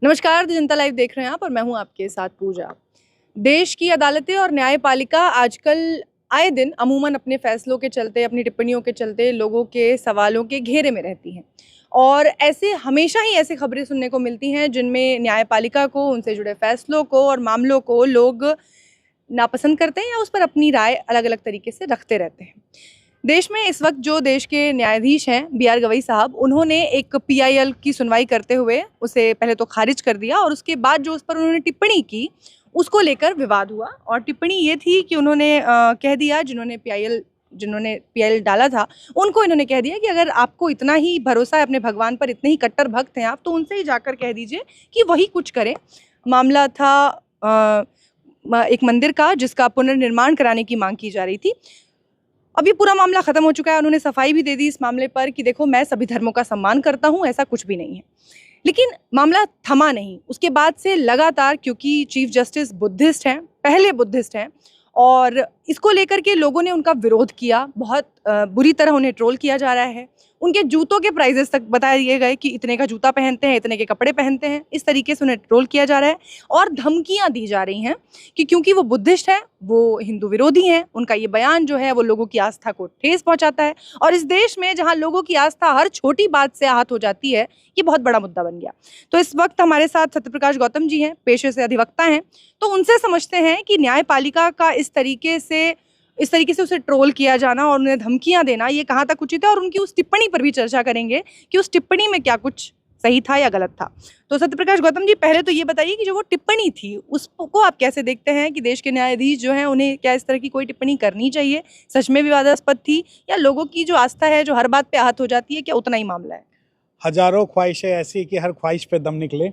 नमस्कार, जनता लाइव देख रहे हैं आप और मैं हूं आपके साथ पूजा। देश की अदालतें और न्यायपालिका आजकल आए दिन अमूमन अपने फैसलों के चलते, अपनी टिप्पणियों के चलते लोगों के सवालों के घेरे में रहती हैं और ऐसे हमेशा ही ऐसी खबरें सुनने को मिलती हैं जिनमें न्यायपालिका को, उनसे जुड़े फैसलों को और मामलों को लोग नापसंद करते हैं या उस पर अपनी राय अलग-अलग तरीके से रखते रहते हैं। देश में इस वक्त जो देश के न्यायाधीश हैं बी.आर. गवई साहब, उन्होंने एक पीआईएल की सुनवाई करते हुए उसे पहले तो खारिज कर दिया और उसके बाद जो उस पर उन्होंने टिप्पणी की उसको लेकर विवाद हुआ। और टिप्पणी ये थी कि उन्होंने कह दिया, जिन्होंने पीआईएल डाला था उनको इन्होंने कह दिया कि अगर आपको इतना ही भरोसा है अपने भगवान पर, इतने ही कट्टर भक्त हैं आप, तो उनसे ही जाकर कह दीजिए कि वही कुछ करें। मामला था एक मंदिर का जिसका पुनर्निर्माण कराने की मांग की जा रही थी। अब ये पूरा मामला खत्म हो चुका है। उन्होंने सफाई भी दे दी इस मामले पर कि देखो, मैं सभी धर्मों का सम्मान करता हूँ, ऐसा कुछ भी नहीं है। लेकिन मामला थमा नहीं। उसके बाद से लगातार, क्योंकि चीफ जस्टिस बुद्धिस्ट हैं, पहले बुद्धिस्ट हैं, और इसको लेकर के लोगों ने उनका विरोध किया। बहुत बुरी तरह उन्हें ट्रोल किया जा रहा है। उनके जूतों के प्राइजेस तक बता दिए गए कि इतने का जूता पहनते हैं, इतने के कपड़े पहनते हैं। इस तरीके से उन्हें ट्रोल किया जा रहा है और धमकियां दी जा रही हैं कि क्योंकि वो बुद्धिस्ट हैं, वो हिंदू विरोधी हैं, उनका ये बयान जो है वो लोगों की आस्था को ठेस पहुंचाता है। और इस देश में जहां लोगों की आस्था हर छोटी बात से आहत हो जाती है, ये बहुत बड़ा मुद्दा बन गया। तो इस वक्त हमारे साथ सत्यप्रकाश गौतम जी हैं, पेशे से अधिवक्ता हैं। तो उनसे समझते हैं कि न्यायपालिका का इस तरीके से उसे ट्रोल किया जाना और उन्हें धमकियां देना, ये कहाँ तक उचित है, और उनकी उस टिप्पणी पर भी चर्चा करेंगे कि उस टिप्पणी में क्या कुछ सही था या गलत था। तो सत्यप्रकाश गौतम जी, पहले तो ये बताइए कि जो वो टिप्पणी थी उसको आप कैसे देखते हैं कि देश के न्यायाधीश जो हैं उन्हें क्या इस तरह की कोई टिप्पणी करनी चाहिए? सच में विवादास्पद थी या लोगों की जो आस्था है जो हर बात पे आहत हो जाती है, क्या उतना ही मामला है? हजारों ख्वाहिशें ऐसी कि हर ख्वाहिश पे दम निकले,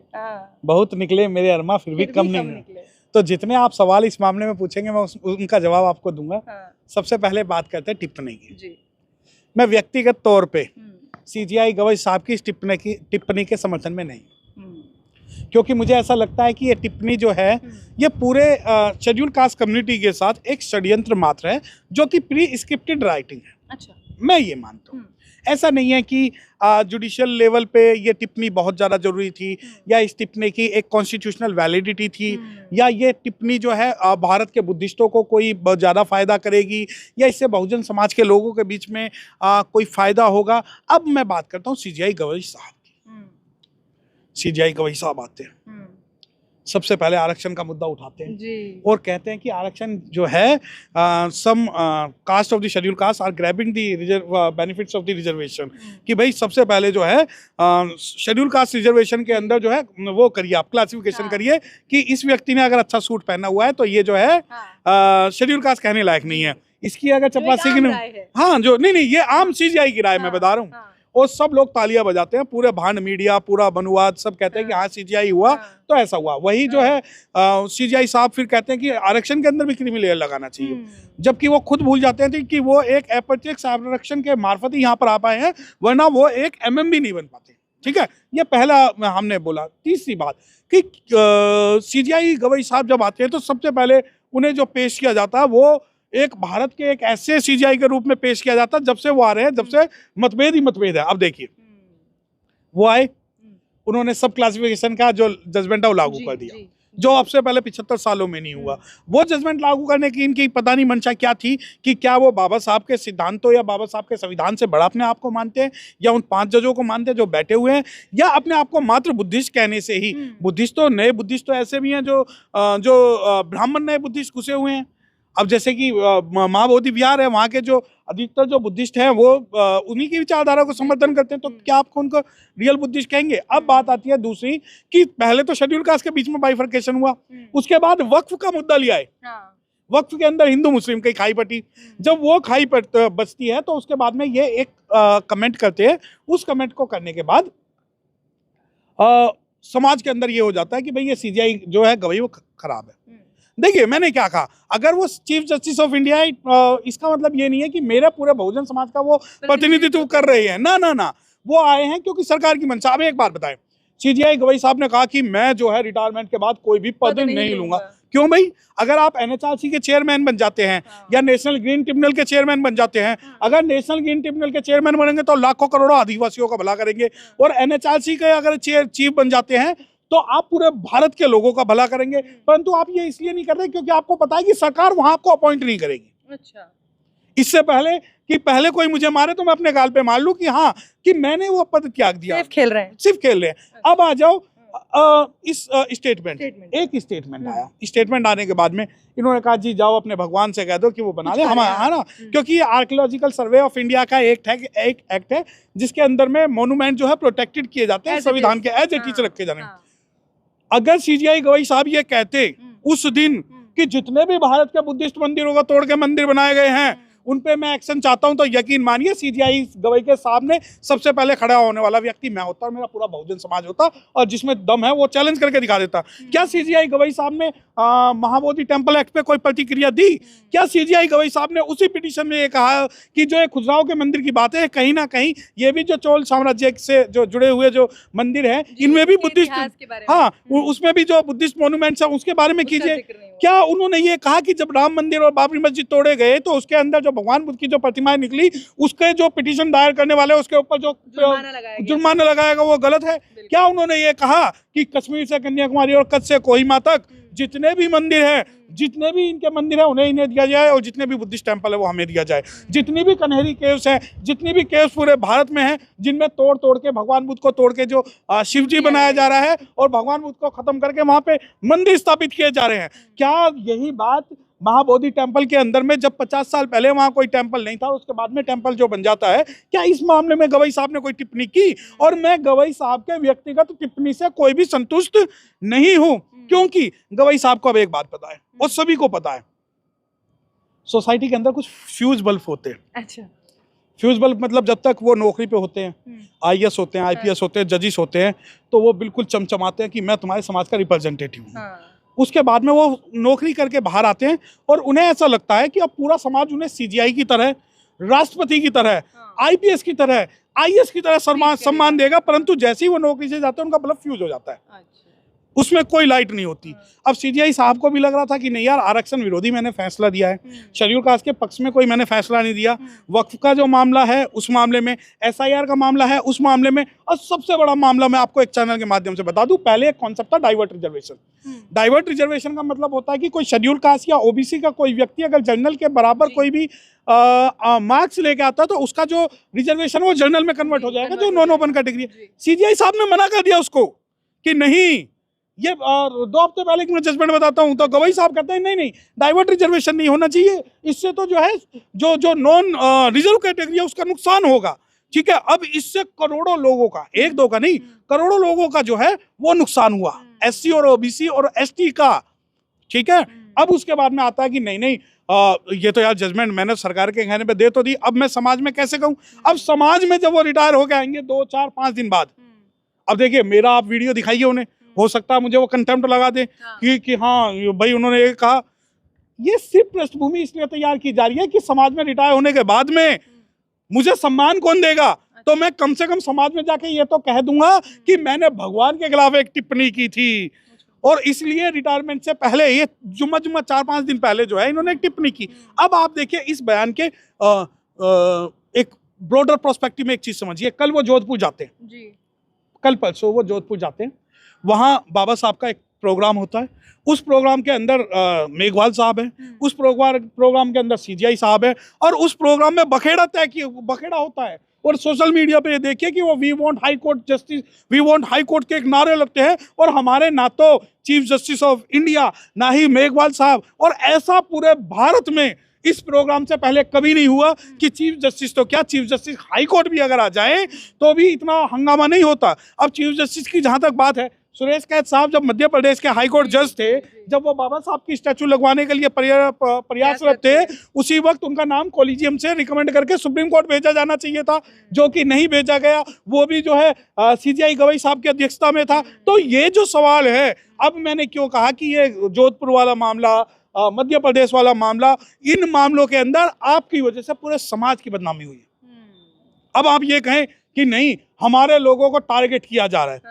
बहुत निकले मेरे अरमा फिर भी कम नहीं निकले। तो जितने आप सवाल इस मामले में पूछेंगे मैं उनका जवाब आपको दूंगा। सबसे पहले बात करते हैं टिप्पणी की जी। मैं व्यक्तिगत तौर पे सीजीआई गवई साहब की इस टिप्पणी के समर्थन में नहीं, क्योंकि मुझे ऐसा लगता है कि ये टिप्पणी जो है ये पूरे शेड्यूल कास्ट कम्युनिटी के साथ एक षड्यंत्र मात्र है, जो कि प्री स्क्रिप्टेड राइटिंग है। अच्छा, मैं ये मानता हूँ। ऐसा नहीं है कि जुडिशियल लेवल पे ये टिप्पणी बहुत ज़्यादा जरूरी थी या इस टिप्पणी की एक कॉन्स्टिट्यूशनल वैलिडिटी थी या ये टिप्पणी जो है भारत के बुद्धिस्टों को कोई बहुत ज़्यादा फ़ायदा करेगी या इससे बहुजन समाज के लोगों के बीच में कोई फ़ायदा होगा। अब मैं बात करता हूँ सीजीआई गवई साहब की। सीजीआई गवई साहब आते हैं, सबसे पहले आरक्षण का मुद्दा उठाते हैं जी। और कहते हैं कि आरक्षण जो है some caste of the schedule caste are grabbing the benefits of the reservation, कि भाई सबसे पहले जो है शेड्यूल कास्ट रिजर्वेशन के अंदर जो है वो करिए, आप क्लासिफिकेशन करिए कि इस व्यक्ति ने अगर अच्छा सूट पहना हुआ है तो ये जो है शेड्यूल कास्ट कहने लायक नहीं है। इसकी अगर चपरासी की हाँ जो नहीं ये आम सीजीआई की राय मैं बता रहा हूँ, और सब लोग तालियां बजाते हैं, पूरे भांड मीडिया, पूरा बनुवाद सब कहते हैं कि हाँ सीजीआई हुआ तो ऐसा हुआ। वही जो है सीजीआई साहब फिर कहते हैं कि आरक्षण के अंदर भी क्रीमी लेयर लगाना चाहिए, जबकि वो खुद भूल जाते हैं कि वो एक अप्रत्यक्ष आरक्षण के मार्फत ही यहाँ पर आ पाए हैं, वरना वो एक एमएमबी नहीं बन पाते। ठीक है, ये पहला हमने बोला। तीसरी बात कि सीजीआई गवई साहब जब आते हैं तो सबसे पहले उन्हें जो पेश किया जाता है वो एक भारत के एक ऐसे सीजीआई के रूप में पेश किया जाता है, जब से वो आ रहे हैं जब से मतभेद ही मतभेद है। अब देखिए, वो आए, उन्होंने सब क्लासिफिकेशन का जो जजमेंट है वो लागू कर दिया, जो अब से पहले 75 सालों में नहीं हुआ। वो जजमेंट लागू करने की इनकी पता नहीं मंशा क्या थी, कि क्या वो बाबा साहब के सिद्धांतों या बाबा साहब के संविधान से बड़ा अपने आप को मानते हैं, या उन 5 जजों को मानते हैं जो बैठे हुए हैं, या अपने आप को मात्र बुद्धिस्ट कहने से ही। बुद्धिस्ट तो नए बुद्धिस्ट तो ऐसे भी हैं जो ब्राह्मण नए बुद्धिस्ट घुसे हुए हैं। अब जैसे कि महाबोधि विहार है, वहाँ के जो अधिकतर जो बुद्धिस्ट हैं वो उन्हीं की विचारधारा को समर्थन करते हैं, तो क्या आपको उनको रियल बुद्धिस्ट कहेंगे? अब बात आती है दूसरी कि पहले तो शेड्यूल कास्ट के बीच में बाइफर्केशन हुआ, उसके बाद वक्फ का मुद्दा लिया है। वक्फ के अंदर हिंदू मुस्लिम की खाई पटी, जब वो खाई बचती है तो उसके बाद में ये एक कमेंट करते हैं। उस कमेंट को करने के बाद समाज के अंदर ये हो जाता है कि भाई ये सीजीआई जो है गवई वो खराब है। देखिए, मैंने क्या कहा, अगर वो चीफ जस्टिस ऑफ इंडिया है, इसका मतलब ये नहीं है कि मेरे पूरे बहुजन समाज का वो प्रतिनिधित्व कर रहे हैं। ना, वो आए हैं क्योंकि सरकार की मंशा। अब एक बात बताएं, सीजीआई गवई साहब ने कहा कि मैं जो है रिटायरमेंट के बाद कोई भी पद नहीं लूंगा। क्यों भाई? अगर आप एनएचआरसी के चेयरमैन बन जाते हैं या नेशनल ग्रीन ट्रिब्यूनल के चेयरमैन बन जाते हैं, अगर नेशनल ग्रीन ट्रिब्यूनल के चेयरमैन बनेंगे तो लाखों करोड़ों आदिवासियों का भला करेंगे, और एनएचआरसी के अगर चीफ बन जाते हैं तो आप पूरे भारत के लोगों का भला करेंगे, परंतु आप ये इसलिए नहीं कर रहे क्योंकि आपको पता है कि सरकार वहां आपको अपॉइंट नहीं करेगी। अच्छा, इससे पहले कि पहले कोई मुझे मारे तो मैं अपने गाल पे मार लूं कि हाँ कि मैंने वो पद त्याग दिया। सिर्फ खेल रहे हैं, सिर्फ खेल रहे हैं। अब आ जाओ इस स्टेटमेंट, एक स्टेटमेंट आया। स्टेटमेंट आने के बाद में इन्होंने कहा जी जाओ अपने भगवान से कह दो कि वो बना ले हमारा, है ना, क्योंकि ये आर्कियोलॉजिकल सर्वे ऑफ इंडिया का एक एक्ट है जिसके अंदर में मोन्यूमेंट जो है प्रोटेक्टेड किए जाते हैं, संविधान के एज इट इज रखे जाने। अगर सीजीआई गवई साहब ये कहते उस दिन कि जितने भी भारत के बुद्धिस्ट मंदिरों को तोड़ के मंदिर बनाए गए हैं उन पे मैं एक्शन चाहता हूं, तो यकीन मानिए सीजीआई गवई के सामने सबसे पहले खड़ा होने वाला व्यक्ति मैं होता और मेरा पूरा बहुजन समाज होता, और जिसमें दम है वो चैलेंज करके दिखा देता। क्या सीजीआई गवई साहब ने महाबोधि टेम्पल एक्ट पे कोई प्रतिक्रिया दी? क्या सीजीआई गवई साहब ने उसी पिटीशन में ये कहा कि जो एक खुजराहो के मंदिर की बात है, कहीं ना कहीं ये भी जो चोल साम्राज्य से जो जुड़े हुए जो मंदिर है इनमें भी बुद्धिस्ट, हाँ उसमें भी जो बुद्धिस्ट मोन्यूमेंट्स है उसके बारे में कीजिए। क्या उन्होंने ये कहा कि जब राम मंदिर और बाबरी मस्जिद तोड़े गए तो उसके अंदर जो भगवान बुद्ध की जो प्रतिमाएं निकली उसके जो पिटीशन दायर करने वाले उसके ऊपर जो जुर्माना लगाएगा वो गलत है? क्या उन्होंने ये कहा कि कश्मीर से कन्याकुमारी और कच्छ से कोहिमा तक जितने भी मंदिर हैं, जितने भी इनके मंदिर हैं उन्हें इन्हें दिया जाए, और जितने भी बुद्धिस्ट टेम्पल है वो हमें दिया जाए? जितनी भी कन्हेरी केव्स हैं, जितनी भी केव्स पूरे भारत में हैं जिनमें तोड़ के भगवान बुद्ध को तोड़ के जो शिव जी बनाया जा रहा है और भगवान बुद्ध को खत्म करके वहां पे मंदिर स्थापित किए जा रहे हैं, क्या यही बात महाबोधि टेम्पल के अंदर में जब 50 साल पहले वहां कोई टेम्पल नहीं था और उसके बाद में टेम्पल जो बन जाता है, क्या इस मामले में गवई साहब ने कोई टिप्पणी की? और मैं गवई साहब के व्यक्तिगत टिप्पणी से कोई भी संतुष्ट नहीं हूं, क्योंकि गवई साहब को अब एक बात पता है और सभी को पता है, सोसाइटी के अंदर कुछ फ्यूज बल्ब होते हैं। अच्छा, फ्यूज बल्ब मतलब जब तक वो नौकरी पे होते हैं, आईएएस होते हैं, आईपीएस होते हैं, जजिस होते हैं, तो वो बिल्कुल चमचमाते हैं कि मैं तुम्हारे समाज का रिप्रेजेंटेटिव हूँ। उसके बाद में वो नौकरी करके बाहर आते हैं और उन्हें ऐसा लगता है कि अब पूरा समाज उन्हें सीजीआई की तरह, राष्ट्रपति की तरह, आईपीएस की तरह, आईएएस की तरह सम्मान देगा, परंतु जैसे ही वो नौकरी से जाते हैं उनका बल्ब फ्यूज हो जाता है, उसमें कोई लाइट नहीं होती। अब सीजीआई साहब को भी लग रहा था कि नहीं यार, आरक्षण विरोधी मैंने फैसला दिया है, शेड्यूल कास्ट के पक्ष में कोई मैंने फैसला नहीं दिया, वक्फ का जो मामला है उस मामले में, एसआईआर का मामला है उस मामले में, और सबसे बड़ा मामला मैं आपको एक चैनल के माध्यम से बता दूं, पहले एक कॉन्सेप्ट था डाइवर्ट रिजर्वेशन। डाइवर्ट रिजर्वेशन का मतलब होता है कि कोई शेड्यूल कास्ट या ओबीसी का कोई व्यक्ति अगर जनरल के बराबर कोई भी मार्क्स लेके आता तो उसका जो रिजर्वेशन वो जनरल में कन्वर्ट हो जाएगा, जो नॉन ओपन कैटेगरी है। सीजीआई साहब ने मना कर दिया उसको कि नहीं, ये 2 हफ्ते पहले की मैं जजमेंट बताता हूं, तो गवई साहब कहते हैं नहीं डाइवर्ट रिजर्वेशन नहीं होना चाहिए, इससे तो जो है जो नॉन रिजर्व कैटेगरी है उसका नुकसान होगा। ठीक है, अब इससे करोड़ों लोगों का, एक दो का नहीं, करोड़ों लोगों का जो है वो नुकसान हुआ, एससी और ओबीसी और एसटी का। ठीक है, अब उसके बाद में आता है कि नहीं ये तो यार जजमेंट मैंने सरकार के कहने पे दे तो दी, अब मैं समाज में कैसे कहूं? अब समाज में जब वो रिटायर हो के आएंगे 2, 4, 5 दिन बाद, अब देखिए मेरा आप वीडियो दिखाइए उन्हें, हो सकता है मुझे वो कंटेम्प्ट लगा दे कि हाँ भाई उन्होंने ये कहा। ये सिर्फ पृष्ठभूमि इसलिए तैयार की जा रही है कि समाज में रिटायर होने के बाद में मुझे सम्मान कौन देगा, तो मैं कम से कम समाज में जाके ये तो कह दूंगा कि मैंने भगवान के खिलाफ एक टिप्पणी की थी, और इसलिए रिटायरमेंट से पहले, ये जुम्मा 4-5 दिन पहले जो है इन्होंने एक टिप्पणी की। अब आप देखिए इस बयान के एक ब्रॉडर प्रोस्पेक्टिव में एक चीज समझिए, कल वो जोधपुर जाते हैं जी, कल परसों वो जोधपुर जाते हैं, वहाँ बाबा साहब का एक प्रोग्राम होता है, उस प्रोग्राम के अंदर मेघवाल साहब हैं, उस प्रोग्राम के अंदर सीजीआई साहब है, और उस प्रोग्राम में बखेड़ा होता है, और सोशल मीडिया पे ये देखिए कि वो we want high court justice, we want high court के एक नारे लगते हैं, और हमारे ना तो चीफ जस्टिस ऑफ इंडिया ना ही मेघवाल साहब, और ऐसा पूरे भारत में इस प्रोग्राम से पहले कभी नहीं हुआ कि चीफ जस्टिस तो क्या, चीफ जस्टिस हाई कोर्ट भी अगर आ जाए तो भी इतना हंगामा नहीं होता। अब चीफ जस्टिस की जहां तक बात है, सुरेश कैत साहब जब मध्य प्रदेश के हाई कोर्ट जज थे, जब वो बाबा साहब की स्टैचू लगवाने के लिए प्रयासरत थे, उसी वक्त उनका नाम कॉलेजियम से रिकमेंड करके सुप्रीम कोर्ट भेजा जाना चाहिए था, जो कि नहीं भेजा गया, वो भी जो है सीजीआई गवई साहब की अध्यक्षता में था। तो ये जो सवाल है, अब मैंने क्यों कहा कि ये जोधपुर वाला मामला, मध्य प्रदेश वाला मामला, इन मामलों के अंदर आपकी वजह से पूरे समाज की बदनामी हुई है। अब आप ये कहें कि नहीं हमारे लोगों को टारगेट किया जा रहा है,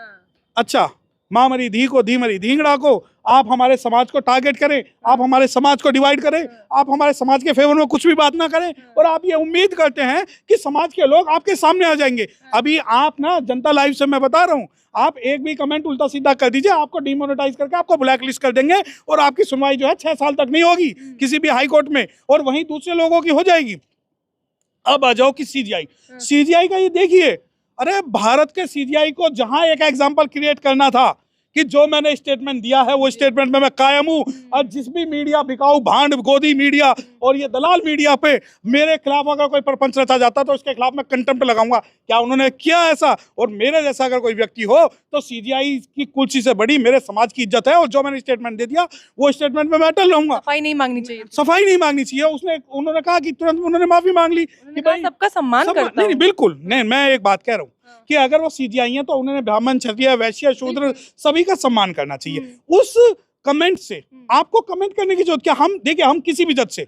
अच्छा माँ मरी धी को, धी मरी धींगड़ा को, आप हमारे समाज को टारगेट करें, आप हमारे समाज को डिवाइड करें, आप हमारे समाज के फेवर में कुछ भी बात ना करें और आप ये उम्मीद करते हैं कि समाज के लोग आपके सामने आ जाएंगे। अभी आप ना जनता लाइव से मैं बता रहा हूँ, आप एक भी कमेंट उल्टा सीधा कर दीजिए, आपको डिमोनेटाइज करके आपको ब्लैक लिस्ट कर देंगे और आपकी सुनवाई जो है 6 साल तक नहीं होगी किसी भी हाई कोर्ट में, और वहीं दूसरे लोगों की हो जाएगी। अब आ जाओ कि सीजीआई का ये देखिए, अरे भारत के सीजीआई को जहां एक एग्जांपल क्रिएट करना था कि जो मैंने स्टेटमेंट दिया है वो स्टेटमेंट में मैं कायम हूं, और जिस भी मीडिया बिकाऊ भांड गोदी मीडिया और ये दलाल मीडिया पे मेरे खिलाफ अगर कोई प्रपंच रचा जाता तो उसके खिलाफ मैं कंटेम्प्ट लगाऊंगा। क्या उन्होंने किया ऐसा? और मेरे जैसा अगर कोई व्यक्ति हो तो सीजीआई की कुर्सी से बड़ी मेरे समाज की इज्जत है, और जो मैंने स्टेटमेंट दे दिया वो स्टेटमेंट में मैं अटल रहूंगा। सफाई नहीं मांगनी चाहिए, सफाई नहीं मांगनी चाहिए। उन्होंने कहा कि तुरंत उन्होंने माफी मांग ली कि भाई सबका सम्मान करता नहीं, बिल्कुल नहीं। मैं एक बात कह रहा हूँ कि अगर वो सीजीआई है तो उन्होंने ब्राह्मण, क्षत्रिय, वैश्य, शूद्र सभी का सम्मान करना चाहिए। उस कमेंट से आपको कमेंट करने की जरूरत क्या? हम देखिए, हम किसी भी जज से,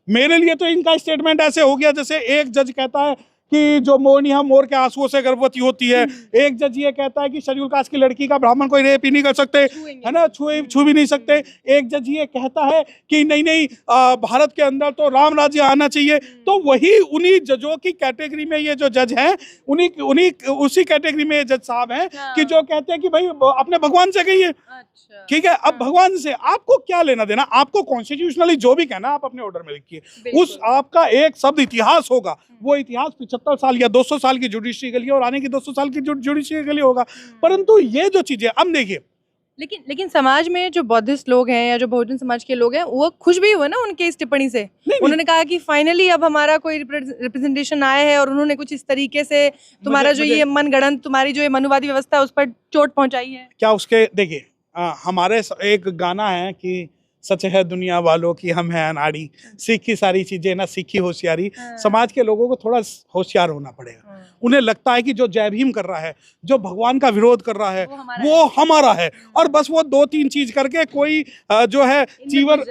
मेरे लिए तो इनका स्टेटमेंट ऐसे हो गया जैसे एक जज कहता है कि जो मोरनी हम मोर के आंसुओं से गर्भवती होती है, एक जज ये कहता है कि शेड्यूल कास्ट की लड़की का ब्राह्मण कोई रेप ही नहीं कर सकते, है ना, छू भी नहीं सकते, एक जज ये कहता है कि नहीं भारत के अंदर तो राम राज्य आना चाहिए। तो वही उन्हीं जजों की कैटेगरी में ये जो जज हैं, उन्हीं उसी कैटेगरी में ये जज साहब हैं कि जो कहते हैं कि भाई अपने भगवान से कहिए। ठीक है, अब भगवान से आपको क्या लेना देना? आपको कॉन्स्टिट्यूशनली जो भी कहना आप अपने ऑर्डर में लिखिए, उस आपका एक शब्द इतिहास होगा, वो इतिहास 75 साल या 200 साल की जुडिशरी के लिए और आने की 200 साल की जुडिशरी के लिए होगा। परंतु ये जो चीजें अब देखिए, लेकिन समाज में जो बौद्धिस्ट लोग हैं या जो बहुजन समाज के लोग हैं वो खुश भी हुए ना उनके इस टिप्पणी से। उन्होंने कहा कि फाइनली अब हमारा कोई रिप्रेजेंटेशन आया है, और उन्होंने कुछ इस तरीके से तुम्हारा जो ये मनगढ़ंत, तुम्हारी जो ये मनुवादी व्यवस्था है उस पर चोट पहुंचाई है। क्या उसके देखिए, हमारे एक गाना है कि सच है दुनिया वालों की हम है अनाड़ी, सीखी सारी चीजें ना सीखी होशियारी। समाज के लोगों को थोड़ा होशियार होना पड़ेगा। उन्हें लगता है कि जो जय भीम कर रहा है, जो भगवान का विरोध कर रहा है, वो हमारा है, और बस वो 2-3 चीज करके कोई जो है चीवर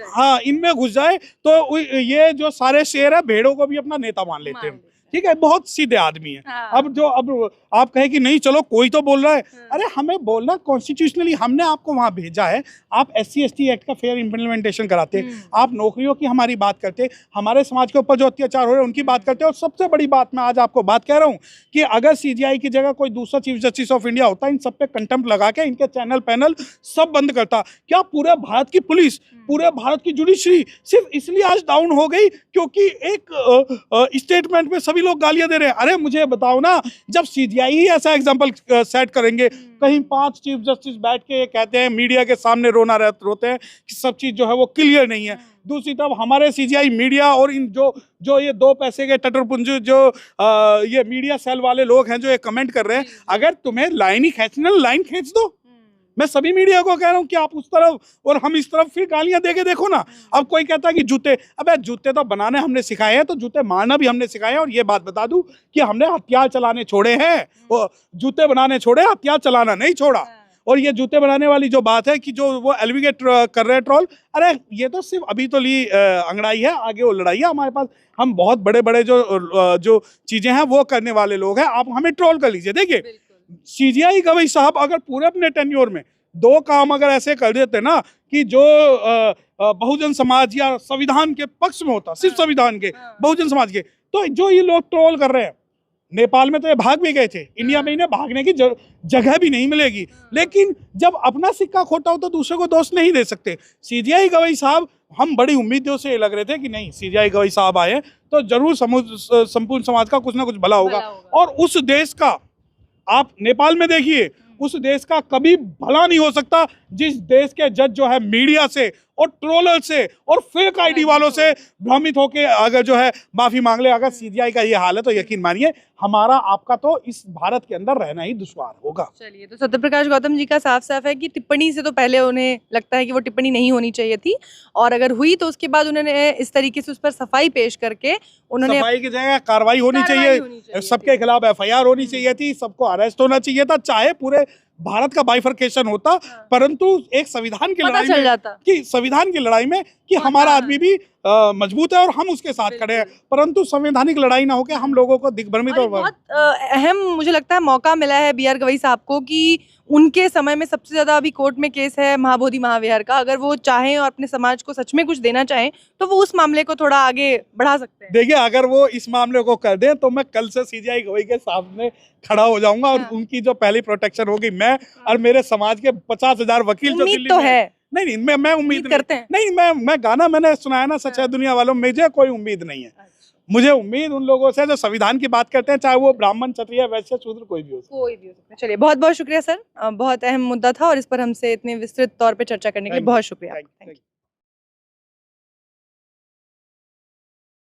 इनमें घुस जाए तो ये जो सारे शेर है भेड़ों को भी अपना नेता मान लेते हैं। ठीक है, बहुत सीधे आदमी है। अब आप कहे कि नहीं चलो कोई तो बोल रहा है, अरे हमें बोलना कॉन्स्टिट्यूशनली, हमने आपको वहां भेजा है, आप SC/ST एक्ट का फेयर इम्प्लीमेंटेशन कराते, आप नौकरियों की हमारी बात करते, हमारे समाज के ऊपर जो अत्याचार हो रहे हैं उनकी बात करते। और सबसे बड़ी बात मैं आज आपको बात कह रहा हूँ कि अगर CGI की जगह कोई दूसरा चीफ जस्टिस ऑफ इंडिया होता, इन सब पे कंटेम्प्ट लगा के इनके चैनल पैनल सब बंद करता। क्या पूरे भारत की पुलिस, पूरे भारत की जुडिशरी सिर्फ इसलिए आज डाउन हो गई क्योंकि एक स्टेटमेंट में सभी लोग गालियां दे रहे हैं? अरे मुझे बताओ ना, जब CGI ही ऐसा एग्जांपल सेट करेंगे, कहीं 5 चीफ जस्टिस बैठ के कहते हैं मीडिया के सामने रोते हैं कि सब चीज जो है वो क्लियर नहीं है, दूसरी तरफ हमारे CGI मीडिया और इन जो ये 2 पैसे के टटरपुंज जो ये मीडिया सेल वाले लोग हैं जो ये कमेंट कर रहे हैं, अगर तुम्हें लाइन ही खींचना, लाइन खींच दो। मैं सभी मीडिया को कह रहा हूँ कि आप उस तरफ और हम इस तरफ फिर गालियां देके देखो ना। अब कोई कहता है कि जूते, अबे जूते तो बनाने हमने सिखाए हैं, तो जूते मारना भी हमने सिखाए हैं। और ये बात बता दूं कि हमने हथियार चलाने छोड़े हैं, और जूते बनाने छोड़े, हथियार चलाना नहीं छोड़ा। और ये जूते बनाने वाली जो बात है कि जो वो एलिगेट कर रहे हैं ट्रोल, अरे ये तो सिर्फ अभी तो ली अंगड़ाई है, आगे वो लड़ाई है हमारे पास। हम बहुत बड़े बड़े जो चीजें हैं वो करने वाले लोग हैं, आप हमें ट्रोल कर लीजिए। देखिए CGI गवई साहब अगर पूरे अपने टेन्योर में 2 काम अगर ऐसे कर देते ना कि जो बहुजन समाज या संविधान के पक्ष में होता, सिर्फ संविधान के, बहुजन समाज के, तो जो ये लोग ट्रोल कर रहे हैं, नेपाल में तो ये भाग भी गए थे, इंडिया में इन्हें भागने की जगह भी नहीं मिलेगी। लेकिन जब अपना सिक्का खोटा हो तो दूसरे को दोष नहीं दे सकते। CGI गवई साहब, हम बड़ी उम्मीदों से लग रहे थे कि नहीं CGI गवई साहब आए तो जरूर संपूर्ण समाज का कुछ ना कुछ भला होगा। और उस देश का, आप नेपाल में देखिए, उस देश का कभी भला नहीं हो सकता जिस देश के जज जो है मीडिया से और ट्रोलर से और फेक आईडी वालों से भ्रमित होकर अगर जो है माफी मांग ले। अगर CGI का ये हाल है तो यकीन मानिए हमारा आपका तो इस भारत के अंदर रहना ही दुश्वार होगा। चलिए, तो सत्यप्रकाश गौतम जी का साफ साफ है कि टिप्पणी से तो पहले उन्हें लगता है कि वो टिप्पणी नहीं होनी चाहिए थी, और अगर हुई तो उसके बाद उन्होंने इस तरीके से उस पर सफाई पेश करके उन्होंने, सफाई की जगह कार्रवाई होनी चाहिए, सबके खिलाफ FIR होनी चाहिए थी, सबको अरेस्ट होना चाहिए था, चाहे पूरे भारत का बाइफर्केशन होता। परंतु एक संविधान की लड़ाई में, कि संविधान की लड़ाई में कि हमारा आदमी भी मजबूत है और हम उसके साथ खड़े हैं, परंतु संवैधानिक लड़ाई ना होकर हम लोगों को दिग्भ्रमित और बहुत अहम मुझे लगता है मौका मिला है BR गवई साहब को कि उनके समय में सबसे ज्यादा अभी कोर्ट में केस है महाबोधि महाविहार का। अगर वो चाहें और अपने समाज को सच में कुछ देना चाहें तो वो उस मामले को थोड़ा आगे बढ़ा सकते हैं। देखिए, अगर वो इस मामले को कर दें तो मैं कल से CJI गवई के सामने खड़ा हो जाऊंगा और उनकी जो पहली प्रोटेक्शन होगी, मैं और मेरे समाज के 50,000 वकील जो दिल्ली तो में है। नहीं, मैं उम्मीद करते हैं। नहीं, मैं गाना मैंने सुनाया ना, सच है दुनिया वालों, मुझे कोई उम्मीद नहीं है। मुझे उम्मीद उन लोगों से जो संविधान की बात करते हैं, चाहे वो ब्राह्मण, क्षत्रिय, वैश्य, शूद्र कोई भी हो सकता है। चलिए, बहुत बहुत शुक्रिया सर, बहुत अहम मुद्दा था और इस पर हमसे इतने विस्तृत तौर पे चर्चा करने के लिए बहुत शुक्रिया।